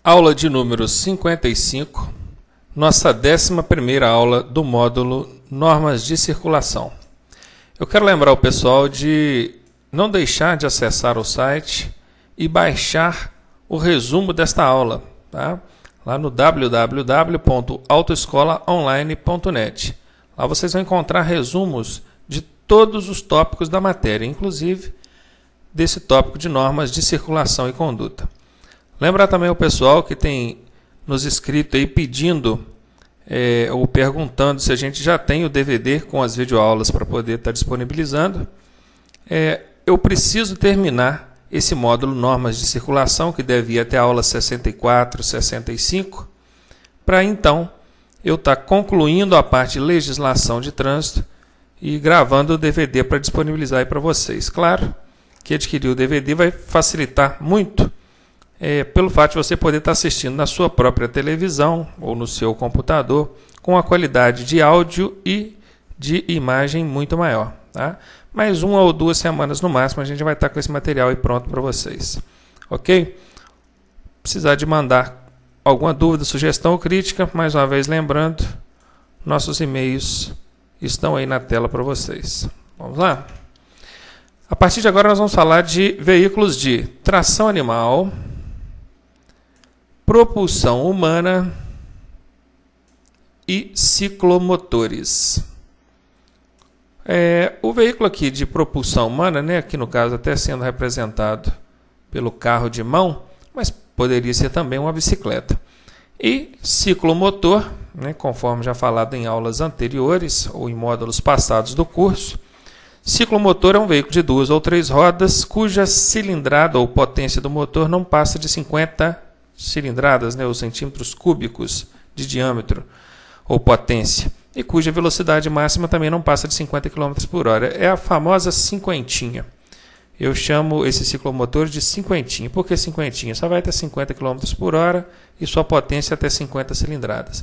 Aula de número 55, nossa 11ª aula do módulo Normas de Circulação. Eu quero lembrar o pessoal de não deixar de acessar o site e baixar o resumo desta aula, tá? Lá no www.autoescolaonline.net. Lá vocês vão encontrar resumos de todos os tópicos da matéria, inclusive desse tópico de normas de circulação e conduta. Lembrar também o pessoal que tem nos escrito aí pedindo ou perguntando se a gente já tem o DVD com as videoaulas para poder estar disponibilizando. Eu preciso terminar esse módulo Normas de Circulação, que deve ir até a aula 64, 65, para então eu estar concluindo a parte de legislação de trânsito e gravando o DVD para disponibilizar aí para vocês. Claro que adquirir o DVD vai facilitar muito pelo fato de você poder estar assistindo na sua própria televisão ou no seu computador com a qualidade de áudio e de imagem muito maior, tá? Mais 1 ou 2 semanas no máximo a gente vai estar com esse material aí pronto para vocês, ok? Precisar de mandar alguma dúvida, sugestão ou crítica, mais uma vez lembrando, nossos e-mails estão aí na tela para vocês. Vamos lá? A partir de agora nós vamos falar de veículos de tração animal, propulsão humana e ciclomotores. O veículo aqui de propulsão humana, né, aqui no caso até sendo representado pelo carro de mão, mas poderia ser também uma bicicleta. E ciclomotor, né, conforme já falado em aulas anteriores ou em módulos passados do curso, ciclomotor é um veículo de 2 ou 3 rodas cuja cilindrada ou potência do motor não passa de 50 cilindradas, né, ou centímetros cúbicos de diâmetro ou potência, e cuja velocidade máxima também não passa de 50 km por hora. É a famosa cinquentinha. Eu chamo esse ciclomotor de cinquentinha. Por que cinquentinha? Só vai até 50 km por hora e sua potência até 50 cilindradas.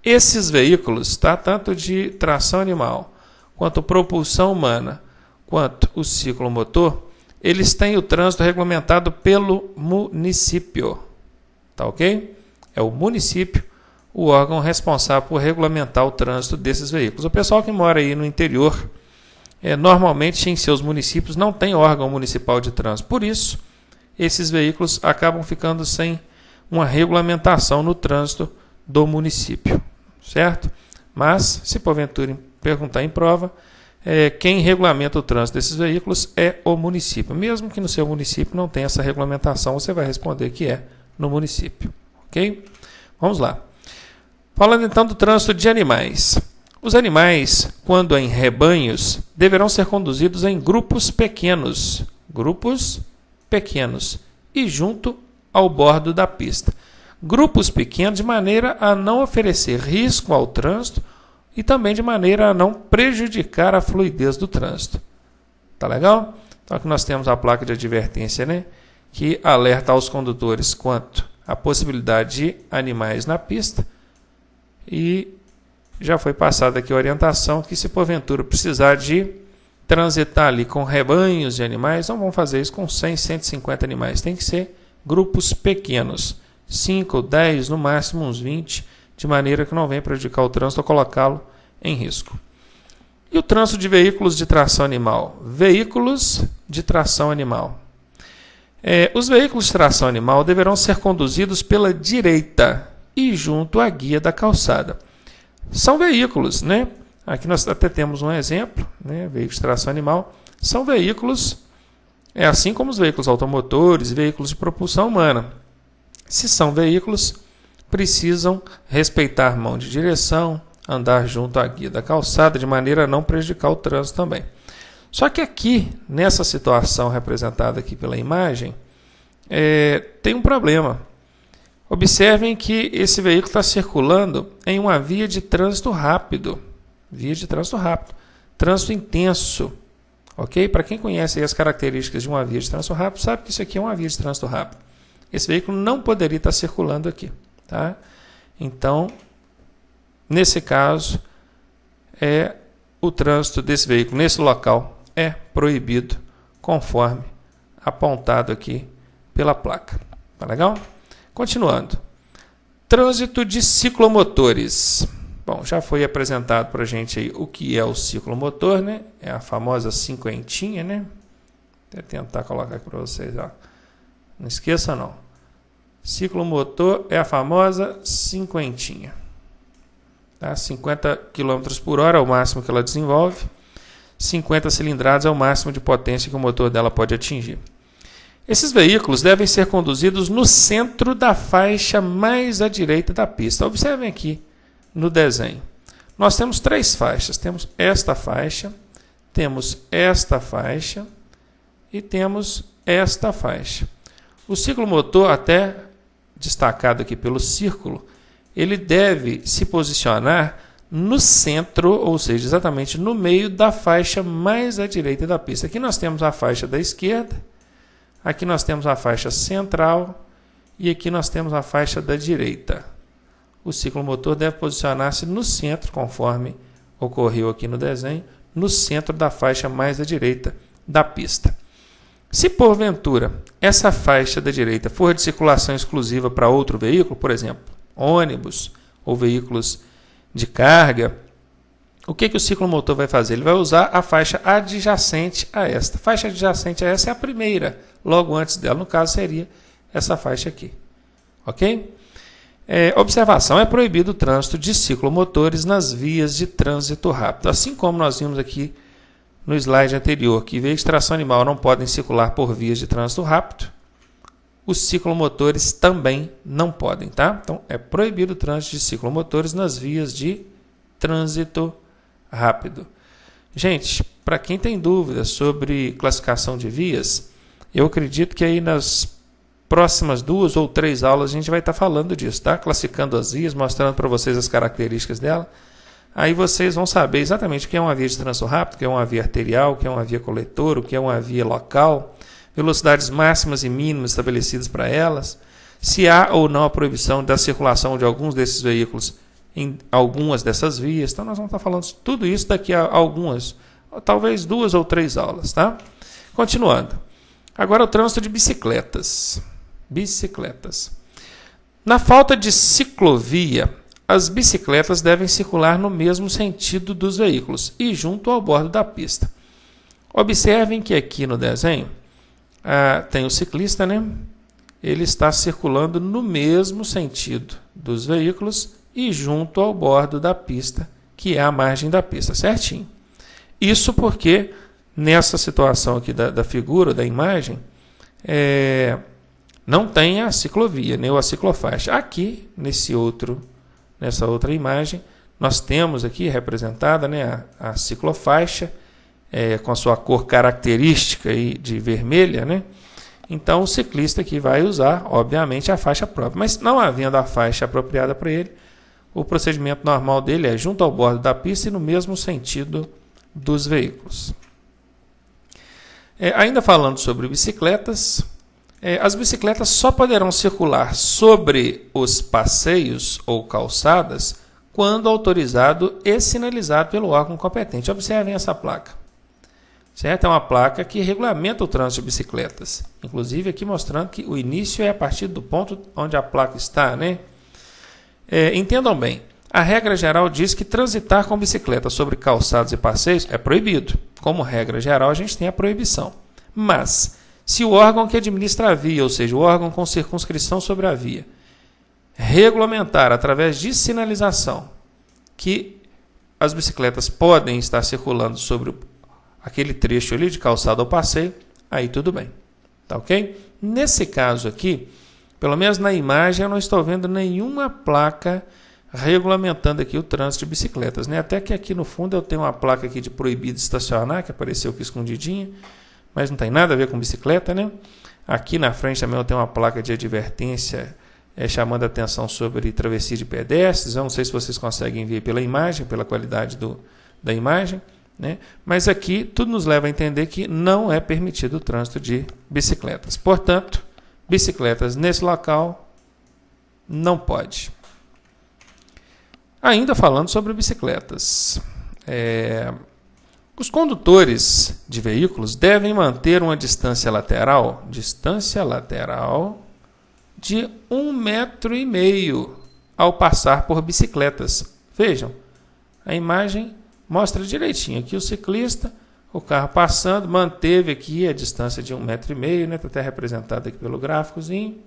Esses veículos, tá, tanto de tração animal, quanto propulsão humana, quanto o ciclomotor, eles têm o trânsito regulamentado pelo município. Tá ok? É o município o órgão responsável por regulamentar o trânsito desses veículos. O pessoal que mora aí no interior, normalmente em seus municípios não tem órgão municipal de trânsito. Por isso, esses veículos acabam ficando sem uma regulamentação no trânsito do município. Certo? Mas, se porventura perguntar em prova, quem regulamenta o trânsito desses veículos é o município. Mesmo que no seu município não tenha essa regulamentação, você vai responder que é no município. Ok? Vamos lá. Falando então do trânsito de animais. Os animais, quando em rebanhos, deverão ser conduzidos em grupos pequenos. Grupos pequenos. E junto ao bordo da pista. Grupos pequenos de maneira a não oferecer risco ao trânsito e também de maneira a não prejudicar a fluidez do trânsito. Tá legal? Então aqui nós temos a placa de advertência, né, que alerta aos condutores quanto à possibilidade de animais na pista. E já foi passada aqui a orientação que, se porventura precisar de transitar ali com rebanhos de animais, não vão fazer isso com 100, 150 animais. Tem que ser grupos pequenos, 5, 10, no máximo uns 20, de maneira que não venha prejudicar o trânsito ou colocá-lo em risco. E o trânsito de veículos de tração animal? Veículos de tração animal. Os veículos de tração animal deverão ser conduzidos pela direita e junto à guia da calçada. São veículos, né? Aqui nós até temos um exemplo, né? Veículos de tração animal. São veículos, assim como os veículos automotores, veículos de propulsão humana. Se são veículos, precisam respeitar mão de direção, andar junto à guia da calçada, de maneira a não prejudicar o trânsito também. Só que aqui, nessa situação representada aqui pela imagem, tem um problema. Observem que esse veículo está circulando em uma via de trânsito rápido. Via de trânsito rápido. Trânsito intenso. Ok? Para quem conhece as características de uma via de trânsito rápido, sabe que isso aqui é uma via de trânsito rápido. Esse veículo não poderia estar circulando aqui. Tá? Então, nesse caso, o trânsito desse veículo nesse local é proibido, conforme apontado aqui pela placa. Tá legal? Continuando. Trânsito de ciclomotores. Bom, já foi apresentado para a gente aí o que é o ciclomotor, né? É a famosa cinquentinha, né? Vou tentar colocar aqui para vocês, ó. Não esqueça não. Ciclomotor é a famosa cinquentinha. Tá? 50 km por hora é o máximo que ela desenvolve. 50 cilindradas é o máximo de potência que o motor dela pode atingir. Esses veículos devem ser conduzidos no centro da faixa mais à direita da pista. Observem aqui no desenho. Nós temos três faixas. Temos esta faixa, temos esta faixa e temos esta faixa. O ciclomotor, até destacado aqui pelo círculo, ele deve se posicionar no centro, ou seja, exatamente no meio da faixa mais à direita da pista. Aqui nós temos a faixa da esquerda, aqui nós temos a faixa central e aqui nós temos a faixa da direita. O ciclomotor deve posicionar-se no centro, conforme ocorreu aqui no desenho, no centro da faixa mais à direita da pista. Se porventura essa faixa da direita for de circulação exclusiva para outro veículo, por exemplo, ônibus ou veículos de carga, o que o ciclomotor vai fazer? Ele vai usar a faixa adjacente a esta. A faixa adjacente a essa é a primeira, logo antes dela, no caso seria essa faixa aqui. Ok? Observação: é proibido o trânsito de ciclomotores nas vias de trânsito rápido. Assim como nós vimos aqui no slide anterior, que veículos de tração animal não podem circular por vias de trânsito rápido, os ciclomotores também não podem, tá? Então, é proibido o trânsito de ciclomotores nas vias de trânsito rápido. Gente, para quem tem dúvidas sobre classificação de vias, eu acredito que aí nas próximas 2 ou 3 aulas a gente vai estar falando disso, tá? Classificando as vias, mostrando para vocês as características dela. Aí vocês vão saber exatamente o que é uma via de trânsito rápido, o que é uma via arterial, o que é uma via coletora, o que é uma via local, velocidades máximas e mínimas estabelecidas para elas, se há ou não a proibição da circulação de alguns desses veículos em algumas dessas vias. Então nós vamos estar falando tudo isso daqui a algumas, talvez 2 ou 3 aulas, tá? Continuando. Agora o trânsito de bicicletas. Na falta de ciclovia, as bicicletas devem circular no mesmo sentido dos veículos e junto ao bordo da pista. Observem que aqui no desenho tem o ciclista, né? Ele está circulando no mesmo sentido dos veículos e junto ao bordo da pista, que é a margem da pista, certinho. Isso porque nessa situação aqui da figura, da imagem, não tem a ciclovia, nem a ciclofaixa. Aqui, nessa outra imagem, nós temos aqui representada, né, a ciclofaixa, com a sua cor característica aí de vermelha, né? Então o ciclista aqui vai usar, obviamente, a faixa própria. Mas não havendo a faixa apropriada para ele, o procedimento normal dele é junto ao bordo da pista e no mesmo sentido dos veículos. Ainda falando sobre bicicletas, as bicicletas só poderão circular sobre os passeios ou calçadas quando autorizado e sinalizado pelo órgão competente. Observem essa placa. Certo? É uma placa que regulamenta o trânsito de bicicletas. Inclusive aqui mostrando que o início é a partir do ponto onde a placa está, né? Entendam bem, a regra geral diz que transitar com bicicleta sobre calçados e passeios é proibido. Como regra geral, a gente tem a proibição. Mas, se o órgão que administra a via, ou seja, o órgão com circunscrição sobre a via, regulamentar através de sinalização que as bicicletas podem estar circulando sobre aquele trecho ali de calçada ou passeio, aí tudo bem. Tá ok? Nesse caso aqui, pelo menos na imagem, eu não estou vendo nenhuma placa regulamentando aqui o trânsito de bicicletas, né? Até que aqui no fundo eu tenho uma placa aqui de proibido estacionar, que apareceu aqui escondidinha, mas não tem nada a ver com bicicleta, né? Aqui na frente também eu tenho uma placa de advertência chamando a atenção sobre travessia de pedestres. Eu não sei se vocês conseguem ver pela imagem, pela qualidade da imagem, né? Mas aqui tudo nos leva a entender que não é permitido o trânsito de bicicletas. Portanto, bicicletas nesse local não pode. Ainda falando sobre bicicletas, os condutores de veículos devem manter uma distância lateral de 1,5 m ao passar por bicicletas. Vejam, a imagem mostra direitinho aqui o ciclista, o carro passando, manteve aqui a distância de 1,5 m, né? Está até representado aqui pelo gráficozinho.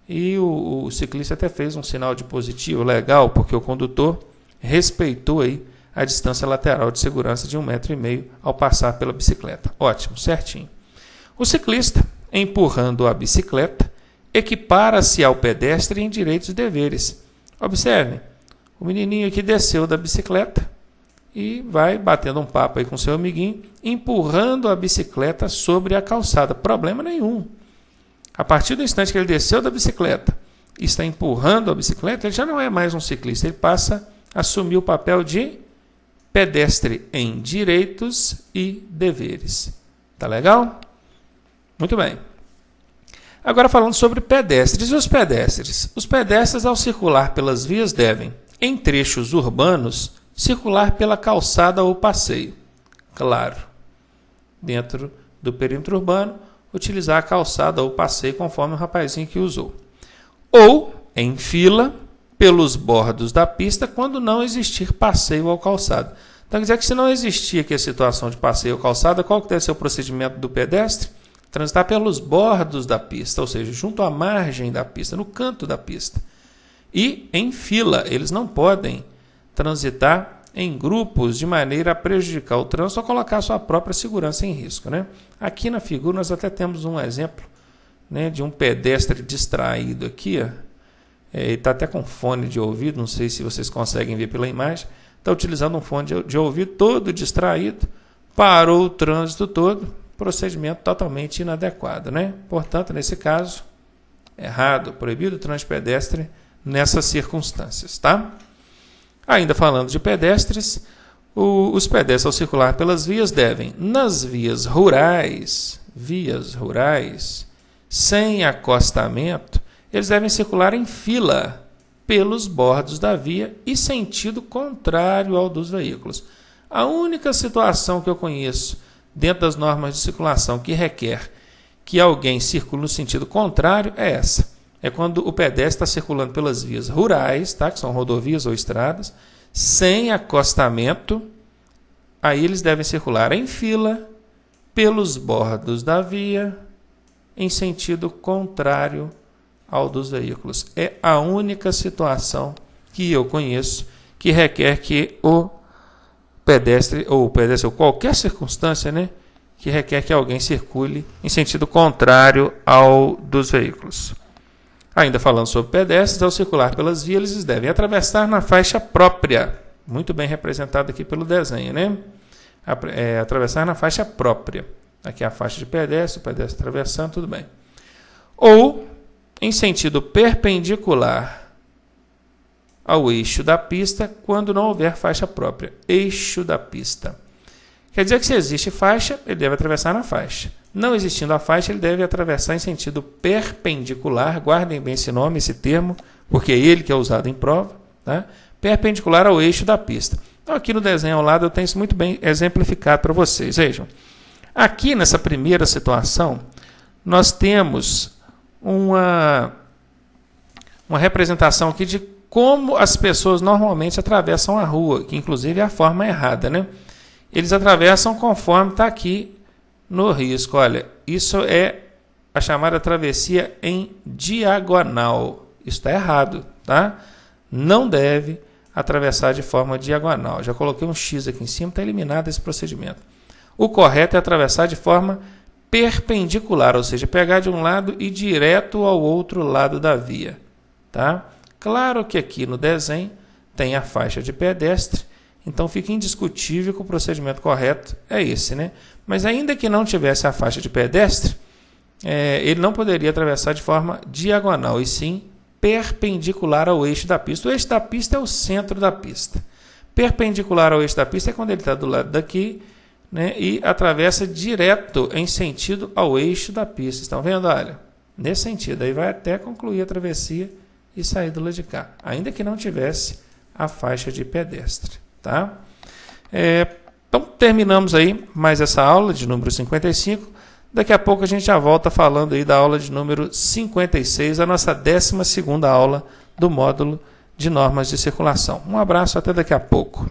E o ciclista até fez um sinal de positivo, legal, porque o condutor respeitou aí a distância lateral de segurança de 1,5 m ao passar pela bicicleta. Ótimo, certinho. O ciclista, empurrando a bicicleta, equipara-se ao pedestre em direitos e deveres. Observem, o menininho aqui desceu da bicicleta e vai batendo um papo aí com seu amiguinho, empurrando a bicicleta sobre a calçada. Problema nenhum. A partir do instante que ele desceu da bicicleta e está empurrando a bicicleta, ele já não é mais um ciclista, ele passa a assumir o papel de pedestre em direitos e deveres. Tá legal? Muito bem. Agora falando sobre pedestres e os pedestres. Os pedestres, ao circular pelas vias, devem, em trechos urbanos, circular pela calçada ou passeio. Claro, dentro do perímetro urbano, utilizar a calçada ou passeio conforme o rapazinho que usou. Ou, em fila, pelos bordos da pista, quando não existir passeio ou calçada. Então, quer dizer que se não existir aqui a situação de passeio ou calçada, qual que deve ser o procedimento do pedestre? Transitar pelos bordos da pista, ou seja, junto à margem da pista, no canto da pista. E em fila, eles não podem transitar em grupos de maneira a prejudicar o trânsito ou colocar a sua própria segurança em risco, né? Aqui na figura nós até temos um exemplo, né, de um pedestre distraído aqui. Ele está até com fone de ouvido, não sei se vocês conseguem ver pela imagem. Está utilizando um fone de ouvido todo distraído, parou o trânsito todo, procedimento totalmente inadequado, né? Portanto, nesse caso, errado, proibido o trânsito pedestre nessas circunstâncias, tá? Ainda falando de pedestres, os pedestres ao circular pelas vias devem, nas vias rurais, sem acostamento, eles devem circular em fila pelos bordos da via e sentido contrário ao dos veículos. A única situação que eu conheço dentro das normas de circulação que requer que alguém circule no sentido contrário é essa. É quando o pedestre está circulando pelas vias rurais, tá? Que são rodovias ou estradas, sem acostamento, aí eles devem circular em fila pelos bordos da via em sentido contrário ao dos veículos. É a única situação que eu conheço que requer que o pedestre ou qualquer circunstância, né, que requer que alguém circule em sentido contrário ao dos veículos. Ainda falando sobre pedestres, ao circular pelas vias, eles devem atravessar na faixa própria, muito bem representado aqui pelo desenho, né? Atravessar na faixa própria. Aqui é a faixa de pedestre, o pedestre atravessando, tudo bem. Ou em sentido perpendicular ao eixo da pista, quando não houver faixa própria. Eixo da pista. Quer dizer que se existe faixa, ele deve atravessar na faixa. Não existindo a faixa, ele deve atravessar em sentido perpendicular. Guardem bem esse nome, esse termo, porque é ele que é usado em prova. Tá? Perpendicular ao eixo da pista. Então, aqui no desenho ao lado, eu tenho isso muito bem exemplificado para vocês. Vejam. Aqui, nessa primeira situação, nós temos uma representação aqui de como as pessoas normalmente atravessam a rua, que inclusive é a forma errada, né? Eles atravessam conforme está aqui no risco. Olha, isso é a chamada travessia em diagonal. Isso está errado, tá? Não deve atravessar de forma diagonal. Já coloquei um X aqui em cima, está eliminado esse procedimento. O correto é atravessar de forma perpendicular, ou seja, pegar de um lado e ir direto ao outro lado da via, tá? Claro que aqui no desenho tem a faixa de pedestre, então fica indiscutível que o procedimento correto é esse, né? Mas ainda que não tivesse a faixa de pedestre, ele não poderia atravessar de forma diagonal, e sim perpendicular ao eixo da pista. O eixo da pista é o centro da pista. Perpendicular ao eixo da pista é quando ele está do lado daqui, né, e atravessa direto em sentido ao eixo da pista. Estão vendo? Olha, nesse sentido. Aí vai até concluir a travessia e sair do lado de cá, ainda que não tivesse a faixa de pedestre. Tá? Então, terminamos aí mais essa aula de número 55. Daqui a pouco a gente já volta falando aí da aula de número 56, a nossa 12ª aula do módulo de normas de circulação. Um abraço, até daqui a pouco.